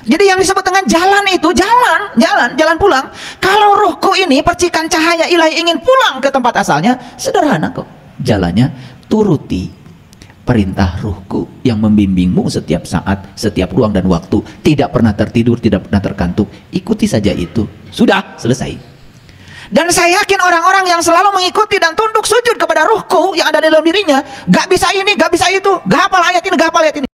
Jadi yang disebut dengan jalan itu jalan pulang. Kalau ruhku ini percikan cahaya ilahi ingin pulang ke tempat asalnya, sederhana kok. Jalannya turuti perintah ruhku yang membimbingmu setiap saat, setiap ruang dan waktu, tidak pernah tertidur, tidak pernah terkantuk. Ikuti saja itu. Sudah, selesai. Dan saya yakin orang-orang yang selalu mengikuti dan tunduk sujud kepada ruhku yang ada dalam dirinya, gak bisa ini, gak bisa itu, gak hafal ayat ini, gak hafal ayat ini.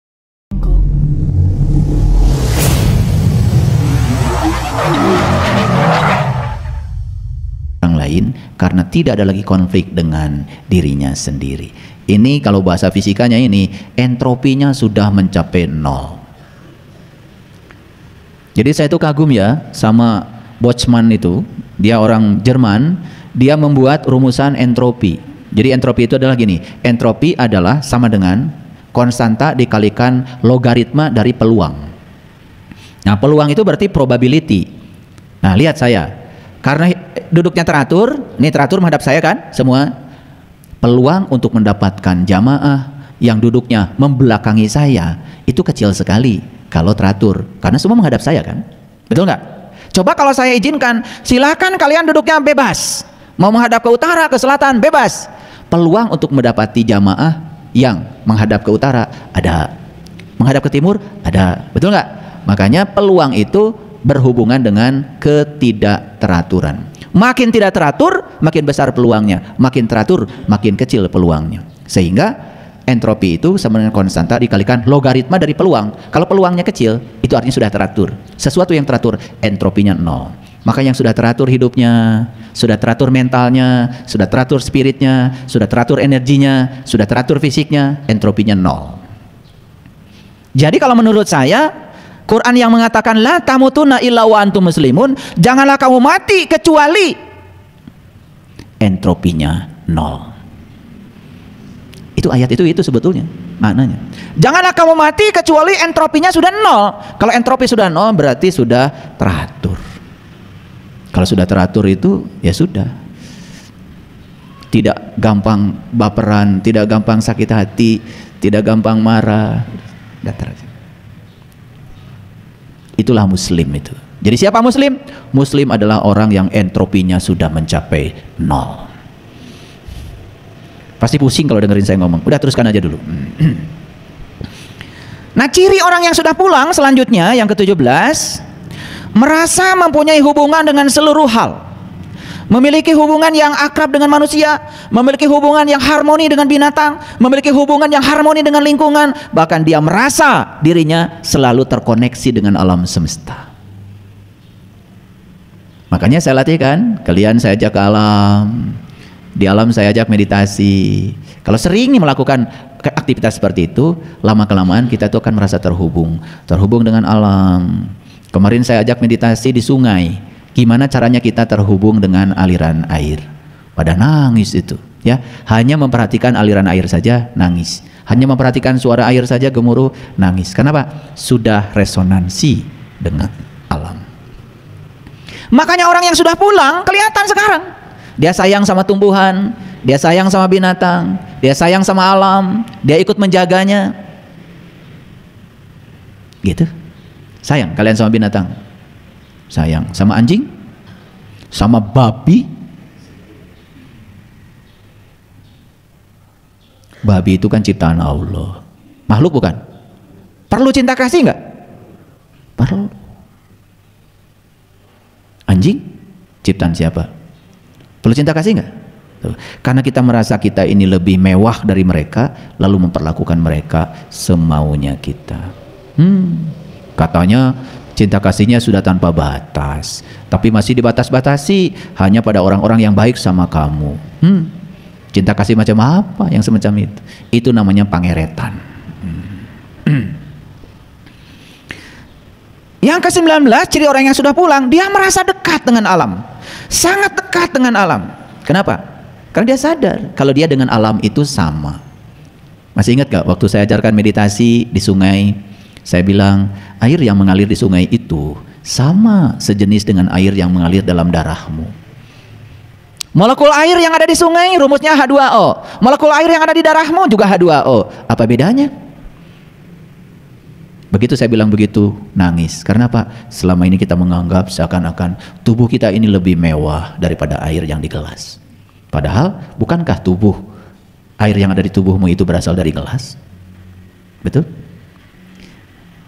Orang lain karena tidak ada lagi konflik dengan dirinya sendiri. Ini kalau bahasa fisikanya ini entropinya sudah mencapai 0. Jadi saya itu kagum ya sama Boltzmann itu, dia orang Jerman, dia membuat rumusan entropi. Jadi entropi itu adalah gini, entropi adalah sama dengan konstanta dikalikan logaritma dari peluang. Nah, peluang itu berarti probability. Nah, lihat saya, karena duduknya teratur, ini teratur menghadap saya kan, semua. Peluang untuk mendapatkan jamaah yang duduknya membelakangi saya itu kecil sekali kalau teratur, karena semua menghadap saya kan, betul nggak? Coba kalau saya izinkan, silakan kalian duduknya bebas, mau menghadap ke utara, ke selatan, bebas. Peluang untuk mendapati jamaah yang menghadap ke utara ada, menghadap ke timur ada, betul nggak? Makanya peluang itu berhubungan dengan ketidakteraturan. Makin tidak teratur, makin besar peluangnya. Makin teratur, makin kecil peluangnya. Sehingga entropi itu sama dengan konstanta dikalikan logaritma dari peluang. Kalau peluangnya kecil, itu artinya sudah teratur. Sesuatu yang teratur, entropinya 0. Maka yang sudah teratur hidupnya, sudah teratur mentalnya, sudah teratur spiritnya, sudah teratur energinya, sudah teratur fisiknya, entropinya 0. Jadi kalau menurut saya, Quran yang mengatakan la tamutunna illa wa antum muslimun, janganlah kamu mati kecuali entropinya 0. Itu ayat itu sebetulnya maknanya. Janganlah kamu mati kecuali entropinya sudah 0. Kalau entropi sudah 0 berarti sudah teratur. Kalau sudah teratur itu ya sudah. Tidak gampang baperan, tidak gampang sakit hati, tidak gampang marah. Datar aja. Itulah muslim itu. Jadi siapa muslim? Muslim adalah orang yang entropinya sudah mencapai 0. Pasti pusing kalau dengerin saya ngomong. Udah, teruskan aja dulu. Nah, ciri orang yang sudah pulang selanjutnya yang ke-17, merasa mempunyai hubungan dengan seluruh hal. Memiliki hubungan yang akrab dengan manusia, memiliki hubungan yang harmoni dengan binatang, memiliki hubungan yang harmoni dengan lingkungan, bahkan dia merasa dirinya selalu terkoneksi dengan alam semesta. Makanya saya latihkan, kalian saya ajak ke alam, di alam saya ajak meditasi. Kalau sering melakukan aktivitas seperti itu, lama-kelamaan kita itu akan merasa terhubung dengan alam. Kemarin saya ajak meditasi di sungai. Gimana caranya kita terhubung dengan aliran air? Pada nangis itu, ya. Hanya memperhatikan aliran air saja nangis. Hanya memperhatikan suara air saja gemuruh nangis. Kenapa? Sudah resonansi dengan alam. Makanya orang yang sudah pulang kelihatan sekarang. Dia sayang sama tumbuhan, dia sayang sama binatang, dia sayang sama alam, dia ikut menjaganya. Gitu. Sayang kalian sama binatang? Sayang sama anjing, sama babi. Babi itu kan ciptaan Allah, makhluk bukan? Perlu cinta kasih nggak? Perlu. Anjing ciptaan siapa? Perlu cinta kasih nggak? Karena kita merasa kita ini lebih mewah dari mereka, lalu memperlakukan mereka semaunya kita. Katanya cinta kasihnya sudah tanpa batas, tapi masih dibatas-batasi hanya pada orang-orang yang baik sama kamu. Cinta kasih macam apa yang semacam itu? Itu namanya pangeretan. Yang ke-19, ciri orang yang sudah pulang, dia merasa dekat dengan alam, sangat dekat dengan alam. Kenapa? Karena dia sadar kalau dia dengan alam itu sama. Masih ingat gak waktu saya ajarkan meditasi di sungai? Saya bilang, air yang mengalir di sungai itu sama sejenis dengan air yang mengalir dalam darahmu. Molekul air yang ada di sungai rumusnya H2O. Molekul air yang ada di darahmu juga H2O. Apa bedanya? Begitu saya bilang begitu, nangis. Karena apa? Selama ini kita menganggap seakan-akan tubuh kita ini lebih mewah daripada air yang di gelas. Padahal, bukankah tubuh, air yang ada di tubuhmu itu berasal dari gelas? Betul?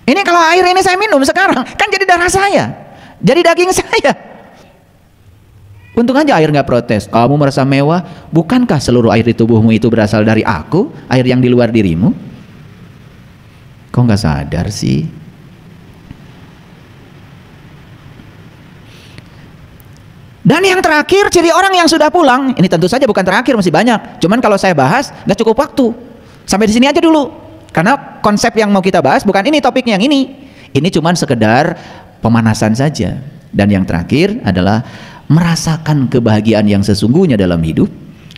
Ini kalau air ini saya minum sekarang, kan jadi darah saya, jadi daging saya. Untung aja air nggak protes. Kamu merasa mewah, bukankah seluruh air di tubuhmu itu berasal dari aku, air yang di luar dirimu? Kok nggak sadar sih? Dan yang terakhir, ciri orang yang sudah pulang, ini tentu saja bukan terakhir, masih banyak. Cuman kalau saya bahas, nggak cukup waktu. Sampai di sini aja dulu. Karena konsep yang mau kita bahas bukan ini topiknya yang ini. Ini cuman sekedar pemanasan saja. Dan yang terakhir adalah merasakan kebahagiaan yang sesungguhnya dalam hidup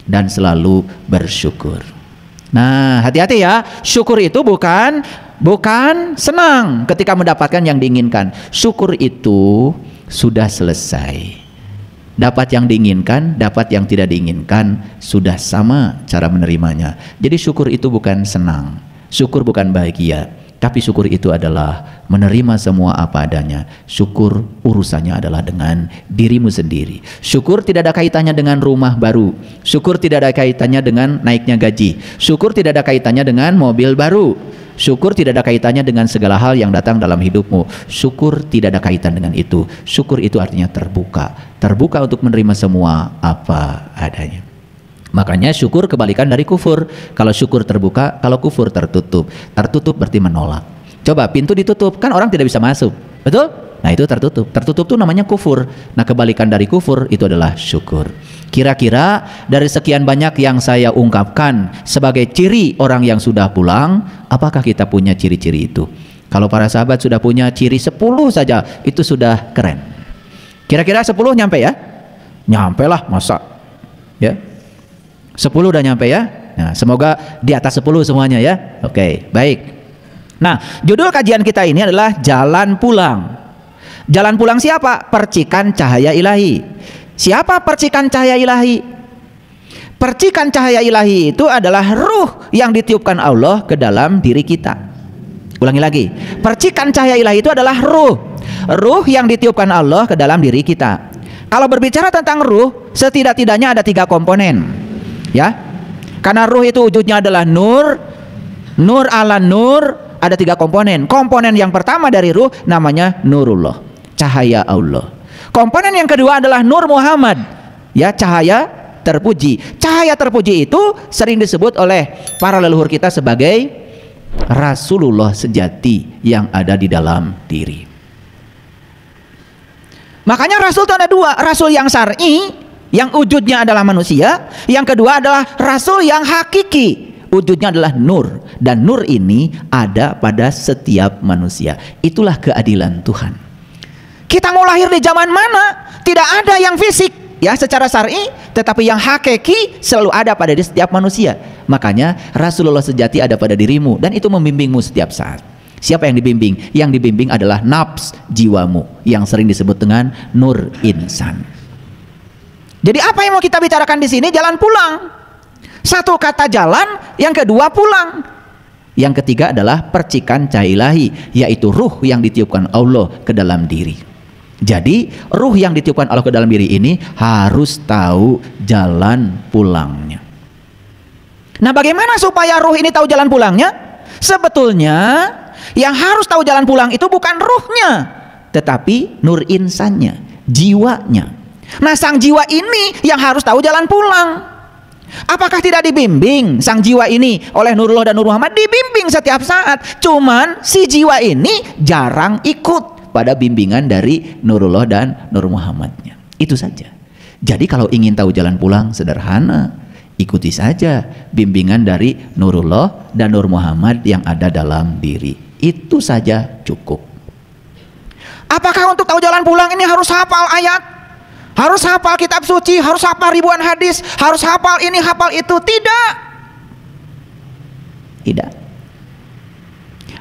dan selalu bersyukur. Nah, hati-hati ya. Syukur itu bukan senang ketika mendapatkan yang diinginkan. Syukur itu sudah selesai. Dapat yang diinginkan, dapat yang tidak diinginkan, sudah sama cara menerimanya. Jadi syukur itu bukan senang, syukur bukan bahagia, tapi syukur itu adalah menerima semua apa adanya. Syukur urusannya adalah dengan dirimu sendiri. Syukur tidak ada kaitannya dengan rumah baru, syukur tidak ada kaitannya dengan naiknya gaji, syukur tidak ada kaitannya dengan mobil baru, syukur tidak ada kaitannya dengan segala hal yang datang dalam hidupmu. Syukur tidak ada kaitan dengan itu. Syukur itu artinya terbuka untuk menerima semua apa adanya. Makanya syukur kebalikan dari kufur. Kalau syukur terbuka, kalau kufur tertutup. Tertutup berarti menolak. Coba pintu ditutup, kan orang tidak bisa masuk, betul? Nah itu tertutup. Tertutup itu namanya kufur. Nah kebalikan dari kufur itu adalah syukur. Kira-kira dari sekian banyak yang saya ungkapkan sebagai ciri orang yang sudah pulang, apakah kita punya ciri-ciri itu? Kalau para sahabat sudah punya ciri 10 saja, itu sudah keren. Kira-kira 10 nyampe ya? Nyampe lah, masa? Ya, 10 udah nyampe ya? Nah, semoga di atas 10 semuanya ya. Oke, baik. Nah, judul kajian kita ini adalah Jalan Pulang. Jalan pulang siapa? Percikan cahaya ilahi. Siapa percikan cahaya ilahi? Percikan cahaya ilahi itu adalah ruh yang ditiupkan Allah ke dalam diri kita. Ulangi lagi. Percikan cahaya ilahi itu adalah ruh yang ditiupkan Allah ke dalam diri kita. Kalau berbicara tentang ruh, setidak-tidaknya ada 3 komponen. Ya. Karena ruh itu wujudnya adalah nur ala nur, ada 3 komponen. Komponen yang pertama dari ruh namanya nurullah, cahaya Allah. Komponen yang kedua adalah Nur Muhammad, ya, cahaya terpuji. Cahaya terpuji itu sering disebut oleh para leluhur kita sebagai Rasulullah sejati yang ada di dalam diri. Makanya Rasul itu ada 2, Rasul yang syar'i, yang wujudnya adalah manusia. Yang kedua adalah Rasul yang hakiki, wujudnya adalah nur. Dan nur ini ada pada setiap manusia. Itulah keadilan Tuhan. Kita mau lahir di zaman mana, tidak ada yang fisik ya secara syar'i, tetapi yang hakiki selalu ada pada setiap manusia. Makanya Rasulullah sejati ada pada dirimu, dan itu membimbingmu setiap saat. Siapa yang dibimbing? Yang dibimbing adalah nafs jiwamu, yang sering disebut dengan nur insan. Jadi apa yang mau kita bicarakan di sini? Jalan pulang. Satu kata jalan, yang kedua pulang. Yang ketiga adalah percikan cahaya ilahi, yaitu ruh yang ditiupkan Allah ke dalam diri. Jadi ruh yang ditiupkan Allah ke dalam diri ini harus tahu jalan pulangnya. Nah, bagaimana supaya ruh ini tahu jalan pulangnya? Sebetulnya yang harus tahu jalan pulang itu bukan ruhnya, tetapi nur insannya, jiwanya. Nah, sang jiwa ini yang harus tahu jalan pulang. Apakah tidak dibimbing sang jiwa ini oleh Nurullah dan Nur Muhammad? Dibimbing setiap saat. Cuman si jiwa ini jarang ikut pada bimbingan dari Nurullah dan Nur Muhammadnya. Itu saja. Jadi kalau ingin tahu jalan pulang, sederhana, ikuti saja bimbingan dari Nurullah dan Nur Muhammad yang ada dalam diri. Itu saja cukup. Apakah untuk tahu jalan pulang ini harus hafal ayat, harus hafal kitab suci, harus hafal ribuan hadis, harus hafal ini, hafal itu? Tidak. Tidak.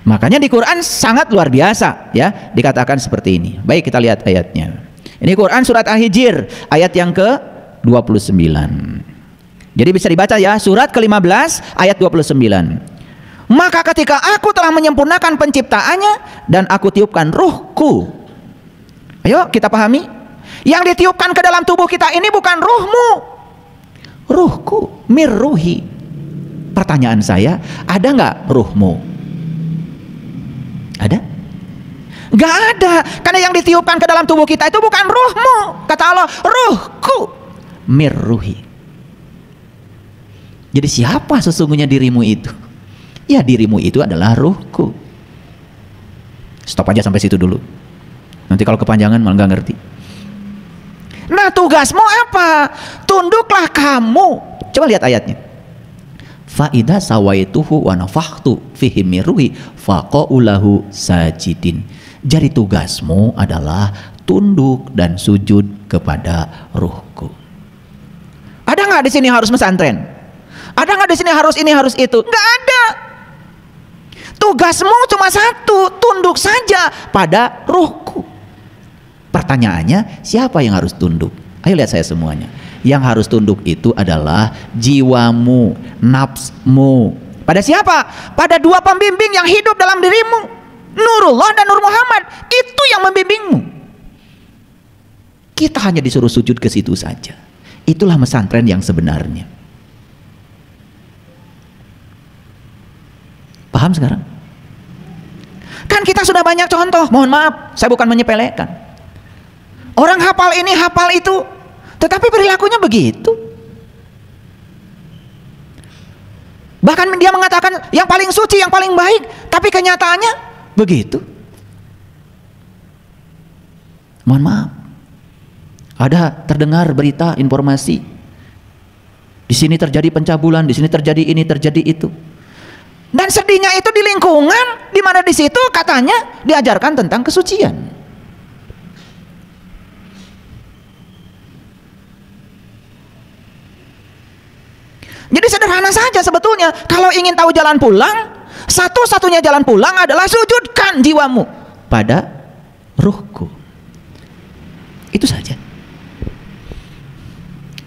Makanya di Quran sangat luar biasa ya, dikatakan seperti ini. Baik, kita lihat ayatnya. Ini Quran surat Al-Hijr ayat yang ke-29. Jadi bisa dibaca ya, surat ke-15 ayat 29. Maka ketika aku telah menyempurnakan penciptaannya dan aku tiupkan ruhku. Ayo kita pahami, yang ditiupkan ke dalam tubuh kita ini bukan ruhmu, ruhku, mirruhi. Pertanyaan saya, ada nggak ruhmu? Ada? Nggak ada, karena yang ditiupkan ke dalam tubuh kita itu bukan ruhmu. Kata Allah, ruhku, mirruhi. Jadi siapa sesungguhnya dirimu itu? Ya, dirimu itu adalah ruhku. Stop aja sampai situ dulu. Nanti kalau kepanjangan malah nggak ngerti. Nah, tugasmu apa? Tunduklah kamu. Coba lihat ayatnya. Fa idza sawaituhu wa nafakhtu fihi min ruhi faqaulahu sajidin. Jadi tugasmu adalah tunduk dan sujud kepada ruhku. Ada nggak di sini harus pesantren? Ada nggak di sini harus ini harus itu? Nggak ada. Tugasmu cuma satu, tunduk saja pada ruhku. Pertanyaannya, siapa yang harus tunduk? Ayo lihat saya semuanya. Yang harus tunduk itu adalah jiwamu, nafsmu. Pada siapa? Pada dua pembimbing yang hidup dalam dirimu, Nurullah dan Nur Muhammad. Itu yang membimbingmu. Kita hanya disuruh sujud ke situ saja. Itulah pesantren yang sebenarnya. Paham sekarang? Kan kita sudah banyak contoh. Mohon maaf, saya bukan menyepelekan. Orang hafal ini, hafal itu, tetapi perilakunya begitu. Bahkan dia mengatakan yang paling suci, yang paling baik, tapi kenyataannya begitu. Mohon maaf. Ada terdengar berita, informasi. Di sini terjadi pencabulan, di sini terjadi ini, terjadi itu. Dan sedihnya itu di lingkungan di mana di situ katanya diajarkan tentang kesucian. Jadi sederhana saja sebetulnya. Kalau ingin tahu jalan pulang, satu-satunya jalan pulang adalah sujudkan jiwamu pada ruhku. Itu saja.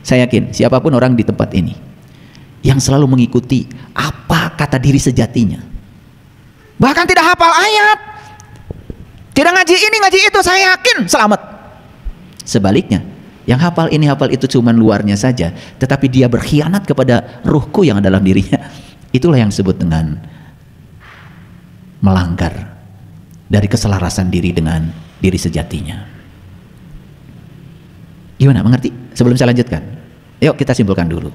Saya yakin siapapun orang di tempat ini yang selalu mengikuti apa kata diri sejatinya, bahkan tidak hafal ayat, tidak ngaji ini ngaji itu, saya yakin selamat. Sebaliknya, yang hafal ini hafal itu cuma luarnya saja, tetapi dia berkhianat kepada ruhku yang ada dalam dirinya. Itulah yang disebut dengan melanggar dari keselarasan diri dengan diri sejatinya. Gimana, mengerti? Sebelum saya lanjutkan, yuk kita simpulkan dulu.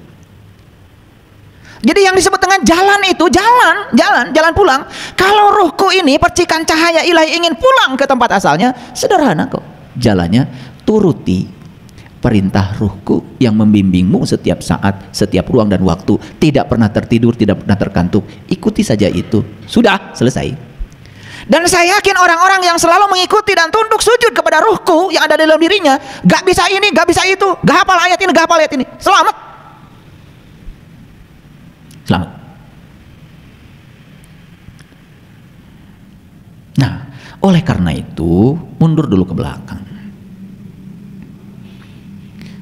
Jadi yang disebut dengan jalan itu jalan pulang. Kalau ruhku ini percikan cahaya ilahi ingin pulang ke tempat asalnya, sederhana kok. Jalannya turuti perintah ruhku yang membimbingmu setiap saat, setiap ruang dan waktu. Tidak pernah tertidur, tidak pernah terkantuk. Ikuti saja itu. Sudah, selesai. Dan saya yakin orang-orang yang selalu mengikuti dan tunduk sujud kepada ruhku yang ada dalam dirinya, gak bisa ini, gak bisa itu, gak hafal ayat ini, gak hafal ayat ini, selamat. Selamat. Nah, oleh karena itu mundur dulu ke belakang.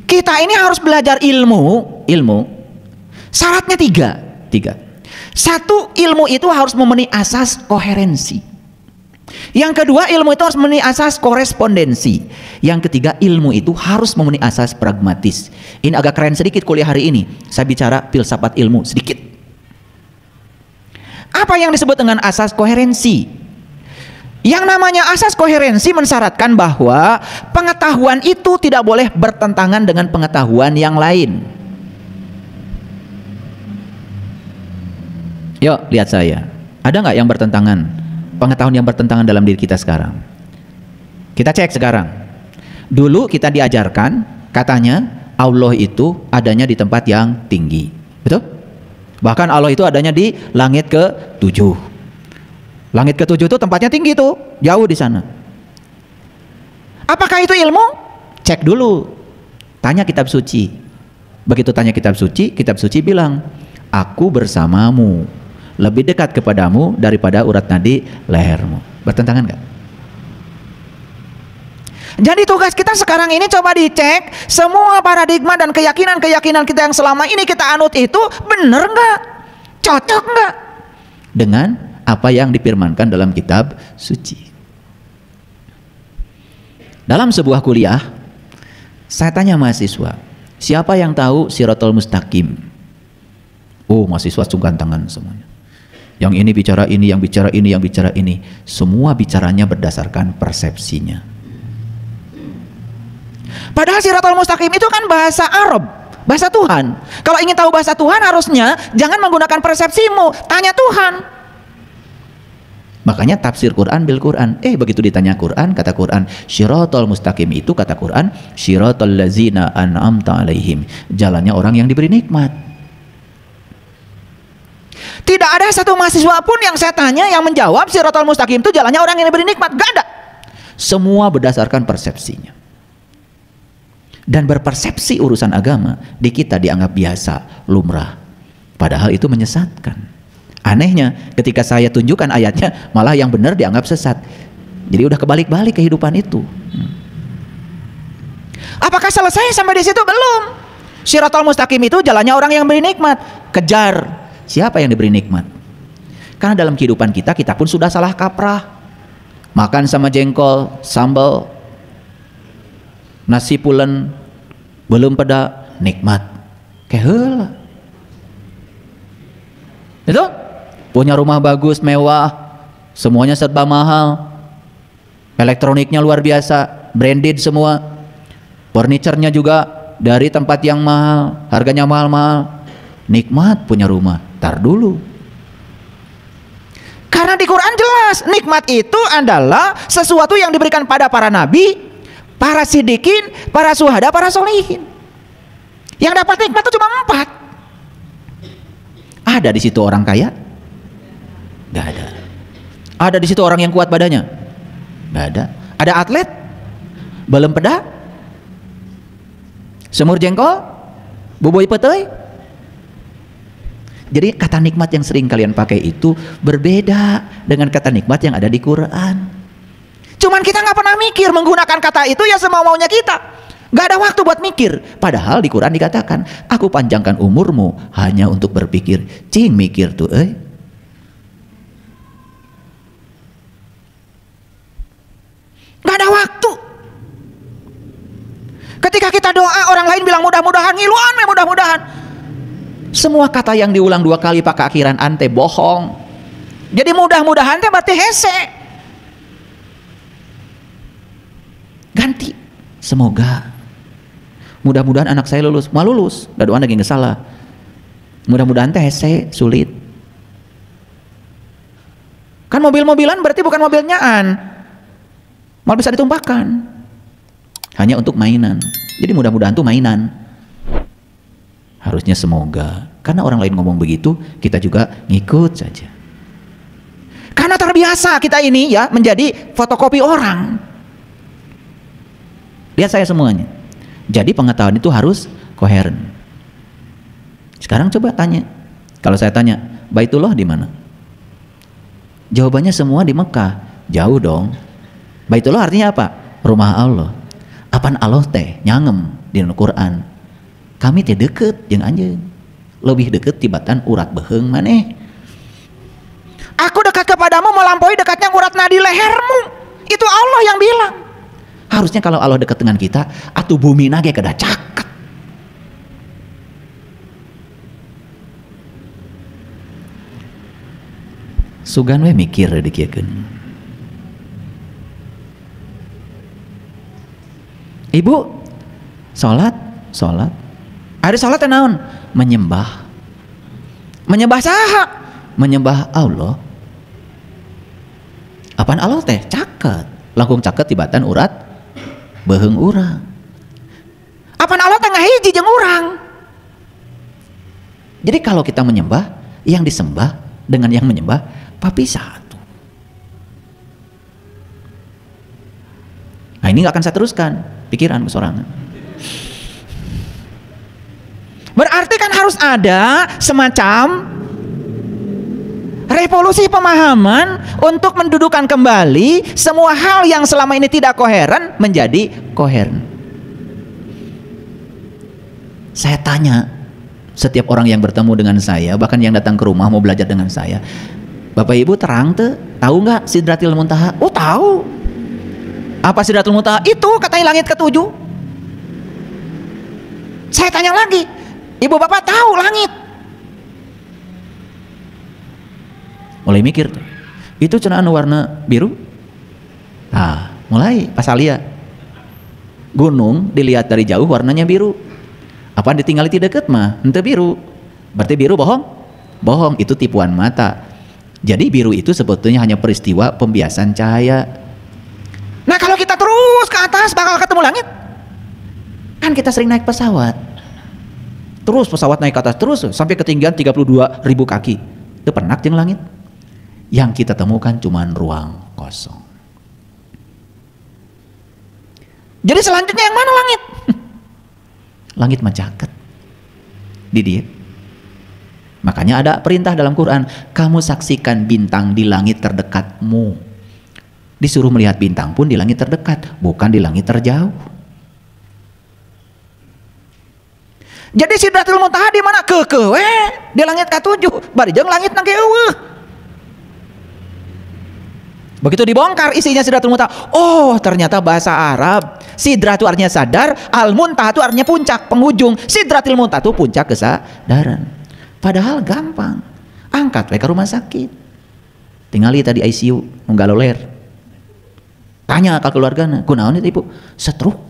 Kita ini harus belajar ilmu. Syaratnya tiga. Satu, ilmu itu harus memenuhi asas koherensi. Yang kedua, ilmu itu harus memenuhi asas korespondensi. Yang ketiga, ilmu itu harus memenuhi asas pragmatis. Ini agak keren sedikit kuliah hari ini. Saya bicara filsafat ilmu sedikit. Apa yang disebut dengan asas koherensi? Yang namanya asas koherensi mensyaratkan bahwa pengetahuan itu tidak boleh bertentangan dengan pengetahuan yang lain. Yuk, lihat saya. Ada nggak yang bertentangan? Pengetahuan yang bertentangan dalam diri kita sekarang. Kita cek sekarang. Dulu kita diajarkan, katanya Allah itu adanya di tempat yang tinggi. Betul? Bahkan Allah itu adanya di langit ke-7. Langit ke-7 itu tempatnya tinggi tuh, jauh di sana. Apakah itu ilmu? Cek dulu. Tanya kitab suci. Begitu tanya kitab suci bilang, aku bersamamu, lebih dekat kepadamu daripada urat nadi lehermu. Bertentangan nggak? Jadi tugas kita sekarang ini coba dicek semua paradigma dan keyakinan kita yang selama ini kita anut itu benar nggak? Cocok nggak? dengan apa yang difirmankan dalam kitab suci. Dalam sebuah kuliah, saya tanya mahasiswa, siapa yang tahu Shiratal Mustaqim? Oh, mahasiswa sungkan tangan semuanya. Yang ini bicara ini, yang bicara ini, yang bicara ini. Semua bicaranya berdasarkan persepsinya. Padahal Shiratal Mustaqim itu kan bahasa Arab, bahasa Tuhan. Kalau ingin tahu bahasa Tuhan harusnya jangan menggunakan persepsimu, tanya Tuhan. Makanya tafsir Quran bil Quran. Begitu ditanya Quran, kata Quran, Shiratal Mustaqim itu kata Quran, Shiratal lazina an'amta alaihim. Jalannya orang yang diberi nikmat. Tidak ada satu mahasiswa pun yang saya tanya yang menjawab Shiratal Mustaqim itu jalannya orang yang diberi nikmat. Gak ada. Semua berdasarkan persepsinya. Dan berpersepsi urusan agama di kita dianggap biasa, lumrah. Padahal itu menyesatkan. Anehnya ketika saya tunjukkan ayatnya malah yang benar dianggap sesat. Jadi udah kebalik-balik kehidupan itu. Apakah selesai sampai di situ? Belum. Shiratal Mustaqim itu jalannya orang yang beri nikmat. Kejar siapa yang diberi nikmat. Karena dalam kehidupan kita pun sudah salah kaprah. Makan sama jengkol, sambal, nasi pulen, belum peda, nikmat. Keheula. Itu punya rumah bagus, mewah, semuanya serba mahal, elektroniknya luar biasa, branded semua, furniturnya juga dari tempat yang mahal, harganya mahal-mahal. Nikmat punya rumah. Tar dulu, karena di Quran jelas nikmat itu adalah sesuatu yang diberikan pada para nabi, para siddiqin, para syuhada, para sholihin. Yang dapat nikmat itu cuma 4. Ada di situ orang kaya? Gak ada. Ada di situ orang yang kuat badannya? Gak ada. Ada atlet? Belum peda? Semur jengkol? Bubui petei? Jadi kata nikmat yang sering kalian pakai itu berbeda dengan kata nikmat yang ada di Quran. Cuman kita nggak pernah mikir menggunakan kata itu ya semau-maunya kita. Gak ada waktu buat mikir. Padahal di Quran dikatakan, aku panjangkan umurmu hanya untuk berpikir. Cing mikir tuh, Gak ada waktu. Ketika kita doa orang lain bilang mudah-mudahan, ngiluan mudah-mudahan. Semua kata yang diulang 2 kali pakai akhiran ante bohong. Jadi mudah-mudahan teh berarti hese. Ganti. Semoga. Mudah-mudahan anak saya lulus. Mau lulus. Dadoan lagi nggak salah. Mudah-mudahan teh hese sulit. Kan mobil-mobilan berarti bukan mobil nyaan. Mal bisa ditumpahkan. Hanya untuk mainan. Jadi mudah-mudahan tuh mainan. Harusnya semoga. Karena orang lain ngomong begitu, kita juga ngikut saja. Karena terbiasa kita ini ya menjadi fotokopi orang. Lihat saya semuanya. Jadi pengetahuan itu harus koheren. Sekarang coba tanya. Kalau saya tanya, Baitullah di mana? Jawabannya semua di Mekah. Jauh dong. Baitullah artinya apa? Rumah Allah. Apaan Allah teh nyangem di Al-Quran. Kami teh deket jeung anjeun. Lebih deket tibatan urat beheung maneh. Aku dekat kepadamu melampaui dekatnya urat nadi lehermu. Itu Allah yang bilang. Harusnya kalau Allah dekat dengan kita, atuh bumi nage kada caket. Sugan we mikir dikiekeun. Ibu salat. Ada salat naon? Menyembah. Menyembah saha? Menyembah Allah. Apaan Allah teh? Caket. Langkung caket tibatan urat beheung urang. Apaan Allah teh ngahiji jeung urang. Jadi kalau kita menyembah, yang disembah dengan yang menyembah papisah. Nah ini gak akan saya teruskan pikiran kesorangan. Berarti kan harus ada semacam revolusi pemahaman untuk mendudukan kembali semua hal yang selama ini tidak koheren menjadi koheren. Saya tanya setiap orang yang bertemu dengan saya, bahkan yang datang ke rumah mau belajar dengan saya, Bapak Ibu terang tuh, tahu nggak Sidratil Muntaha? Oh tahu. Apa Sidratul Muntaha? Itu katanya langit ketujuh. Saya tanya lagi, Ibu Bapak tahu langit? Mulai mikir tuh. Itu cenaan warna biru. Nah, mulai pas lihat gunung dilihat dari jauh warnanya biru. Apa ditinggali tidak deket mah? Ente biru. Berarti biru bohong? Bohong, itu tipuan mata. Jadi biru itu sebetulnya hanya peristiwa pembiasan cahaya. Nah kalau kita terus ke atas bakal ketemu langit. Kan kita sering naik pesawat. Terus pesawat naik ke atas terus sampai ketinggian 32.000 kaki. Itu pernah jeung langit. Yang kita temukan cuman ruang kosong. Jadi selanjutnya yang mana langit? Langit mencaket di dia. Makanya ada perintah dalam Quran, kamu saksikan bintang di langit terdekatmu. Disuruh melihat bintang pun di langit terdekat, bukan di langit terjauh. Jadi Sidratul Muntaha di mana? Kekewe di langit ke-7, bari jeung langit nang eueuh. Begitu dibongkar isinya Sidratul Muntaha, oh ternyata bahasa Arab. Sidra itu artinya sadar, Al-Muntaha itu artinya puncak, penghujung. Sidratul Muntaha itu puncak kesadaran. Padahal gampang, angkat ke rumah sakit, tinggal lihat di ICU menggaloler, tanya ke keluarganya, kunaon itu ibu? Stroke.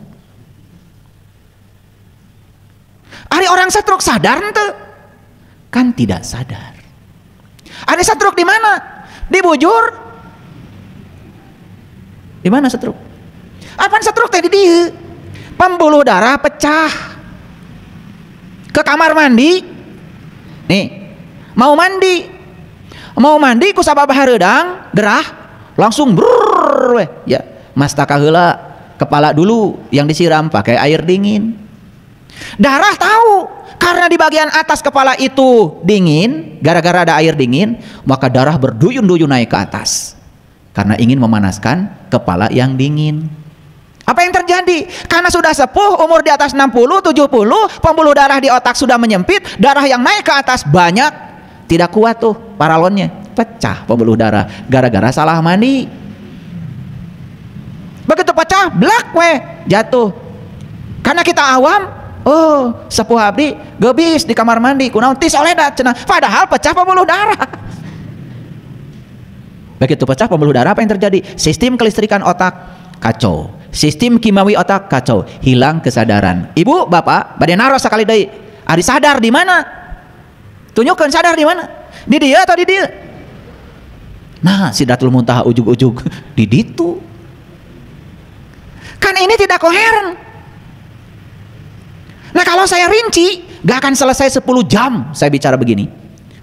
Ada orang stroke sadar ente? Kan tidak sadar. Ada stroke di mana? Di bujur. Di mana stroke? Apaan stroke tadi dia? Pembuluh darah pecah. Ke kamar mandi. Nih, mau mandi ku sababah hareudang gerah langsung brrrr weh ya, mastaka heula, kepala dulu yang disiram pakai air dingin. Darah tahu karena di bagian atas kepala itu dingin, gara-gara ada air dingin, maka darah berduyun-duyun naik ke atas karena ingin memanaskan kepala yang dingin. Apa yang terjadi? Karena sudah sepuh, umur di atas 60, 70, pembuluh darah di otak sudah menyempit, darah yang naik ke atas banyak, tidak kuat tuh paralonnya, pecah pembuluh darah gara-gara salah mandi. Begitu pecah, blak weh, jatuh. Karena kita awam, oh sepuh abdi gebis di kamar mandi, kunaon tis oledat cenah, padahal pecah pembuluh darah. Begitu pecah pembuluh darah, apa yang terjadi? Sistem kelistrikan otak kacau. Sistem kimawi otak kacau, hilang kesadaran. Ibu, bapak, badai naros sekali deui. Ari sadar di mana? Tunjukkan sadar di mana? Di dia atau di dia? Nah, Sidratul Muntaha ujug-ujug di ditu. Kan ini tidak koheren. Nah, kalau saya rinci, gak akan selesai 10 jam saya bicara begini.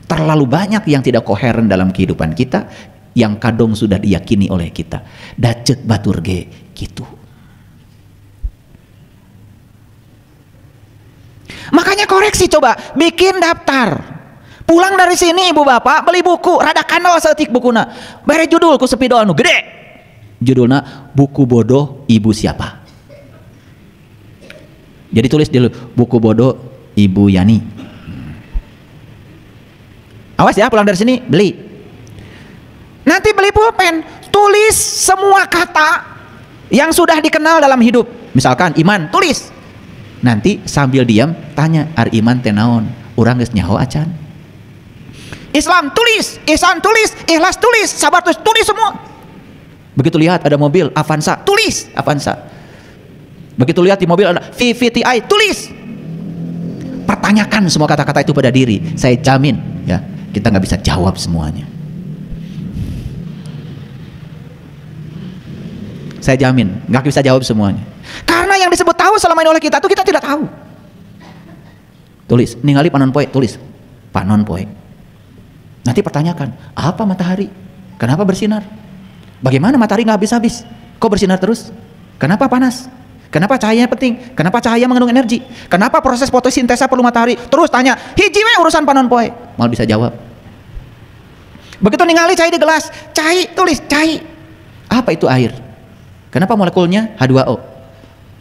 Terlalu banyak yang tidak koheren dalam kehidupan kita, yang kadung sudah diyakini oleh kita. Dacet batur ge gitu. Makanya koreksi, coba bikin daftar. Pulang dari sini ibu bapak beli buku, rada kandel seetik bukuna. Bare judul ku sepidol nu gede. Judulnya buku bodoh ibu siapa. Jadi tulis dulu buku bodoh ibu Yani. Awas ya, pulang dari sini beli. Nanti beli pulpen, tulis semua kata yang sudah dikenal dalam hidup. Misalkan iman, tulis. Nanti sambil diam tanya, ari iman teh naon? Urang geus nyaho acan. Islam tulis, ihsan tulis, ikhlas tulis, sabar tulis semua. Begitu lihat ada mobil Avanza, tulis Avanza. Begitu lihat di mobil ada VVTi, tulis. Pertanyakan semua kata-kata itu pada diri. Saya jamin ya, kita nggak bisa jawab semuanya. Saya jamin nggak bisa jawab semuanya. Karena yang disebut tahu selama ini oleh kita itu kita tidak tahu. Tulis, ningali panon poe, tulis panon poe. Nanti pertanyakan, apa matahari? Kenapa bersinar? Bagaimana matahari nggak habis-habis? Kok bersinar terus? Kenapa panas? Kenapa cahayanya penting? Kenapa cahaya mengandung energi? Kenapa proses fotosintesa perlu matahari? Terus tanya, hiji we urusan panon poe. Mal bisa jawab. Begitu ningali cai di gelas, cai, tulis cai. Apa itu air? Kenapa molekulnya H2O?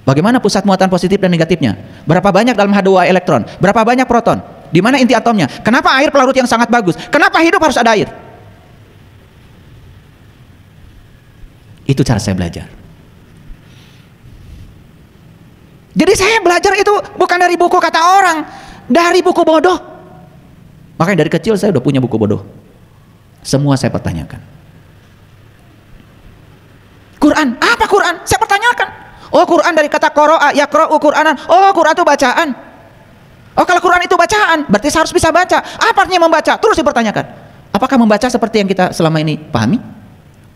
Bagaimana pusat muatan positif dan negatifnya? Berapa banyak dalam H2O elektron? Berapa banyak proton? Di mana inti atomnya? Kenapa air pelarut yang sangat bagus? Kenapa hidup harus ada air? Itu cara saya belajar. Jadi saya belajar itu bukan dari buku kata orang, dari buku bodoh. Makanya dari kecil saya udah punya buku bodoh. Semua saya pertanyakan. Quran, apa Quran? Saya pertanyakan. Oh, Quran dari kata qara'a, yaqra'u Qur'anan. Oh, Quran itu bacaan. Oh, kalau Quran itu bacaan, berarti saya harus bisa baca. Apa artinya membaca? Terus dipertanyakan. Apakah membaca seperti yang kita selama ini pahami?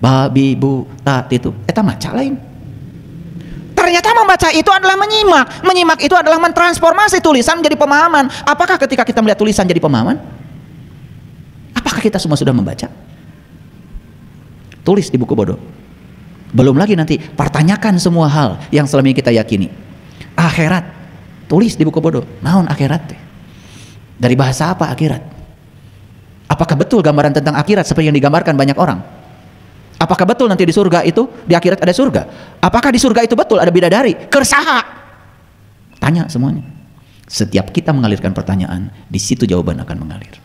Babi, bu, ta, itu. Eta maca lain. Ternyata membaca itu adalah menyimak. Menyimak itu adalah mentransformasi tulisan menjadi pemahaman. Apakah ketika kita melihat tulisan jadi pemahaman? Apakah kita semua sudah membaca? Tulis di buku bodoh. Belum lagi nanti pertanyakan semua hal yang selama ini kita yakini. Akhirat, tulis di buku bodoh. Naon akhirat? Dari bahasa apa akhirat? Apakah betul gambaran tentang akhirat seperti yang digambarkan banyak orang? Apakah betul nanti di surga itu, di akhirat ada surga? Apakah di surga itu betul ada bidadari? Kersaha? Tanya semuanya. Setiap kita mengalirkan pertanyaan, di situ jawaban akan mengalir.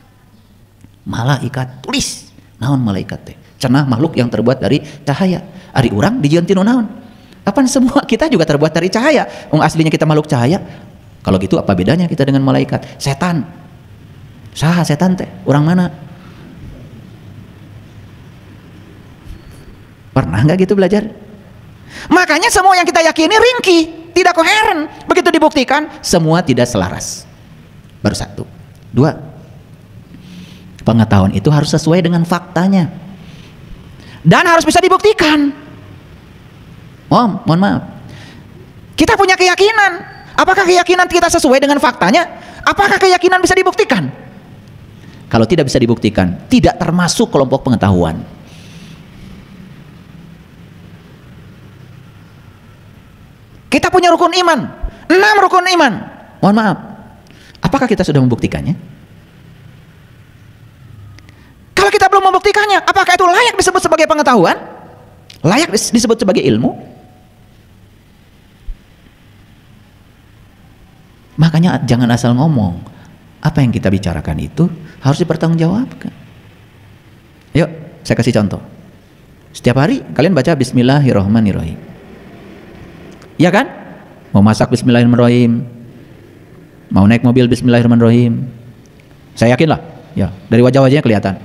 Malaikat, tulis. Naon malaikat teh? Cenah makhluk yang terbuat dari cahaya. Ari urang dijieun tinu naon? Kapan semua kita juga terbuat dari cahaya? Aslinya kita makhluk cahaya. Kalau gitu apa bedanya kita dengan malaikat? Setan. Saha setan teh? Urang mana? Pernah nggak gitu belajar? Makanya semua yang kita yakini ringkih, tidak koheren. Begitu dibuktikan, semua tidak selaras. Baru satu. Dua, pengetahuan itu harus sesuai dengan faktanya. Dan harus bisa dibuktikan. Om, mohon maaf. Kita punya keyakinan. Apakah keyakinan kita sesuai dengan faktanya? Apakah keyakinan bisa dibuktikan? Kalau tidak bisa dibuktikan, tidak termasuk kelompok pengetahuan. Kita punya rukun iman, 6 rukun iman. Mohon maaf, apakah kita sudah membuktikannya? Kalau kita belum membuktikannya, apakah itu layak disebut sebagai pengetahuan? Layak disebut sebagai ilmu? Makanya jangan asal ngomong. Apa yang kita bicarakan itu harus dipertanggungjawabkan. Yuk, saya kasih contoh. Setiap hari kalian baca Bismillahirrahmanirrahim. Ya kan? Mau masak Bismillahirrahmanirrahim, mau naik mobil Bismillahirrahmanirrahim. Saya yakin lah, ya dari wajah-wajahnya kelihatan.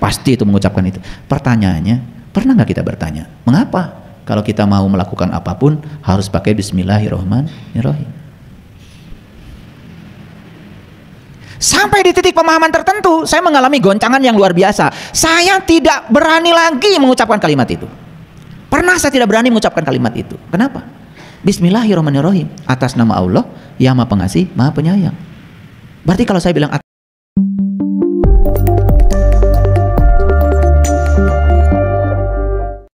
Pasti itu mengucapkan itu. Pertanyaannya, pernah nggak kita bertanya, mengapa kalau kita mau melakukan apapun harus pakai Bismillahirrahmanirrahim? Sampai di titik pemahaman tertentu, saya mengalami goncangan yang luar biasa. Saya tidak berani lagi mengucapkan kalimat itu. Pernah saya tidak berani mengucapkan kalimat itu. Kenapa? Bismillahirrahmanirrahim, atas nama Allah yang Maha Pengasih, Maha Penyayang. Berarti kalau saya bilang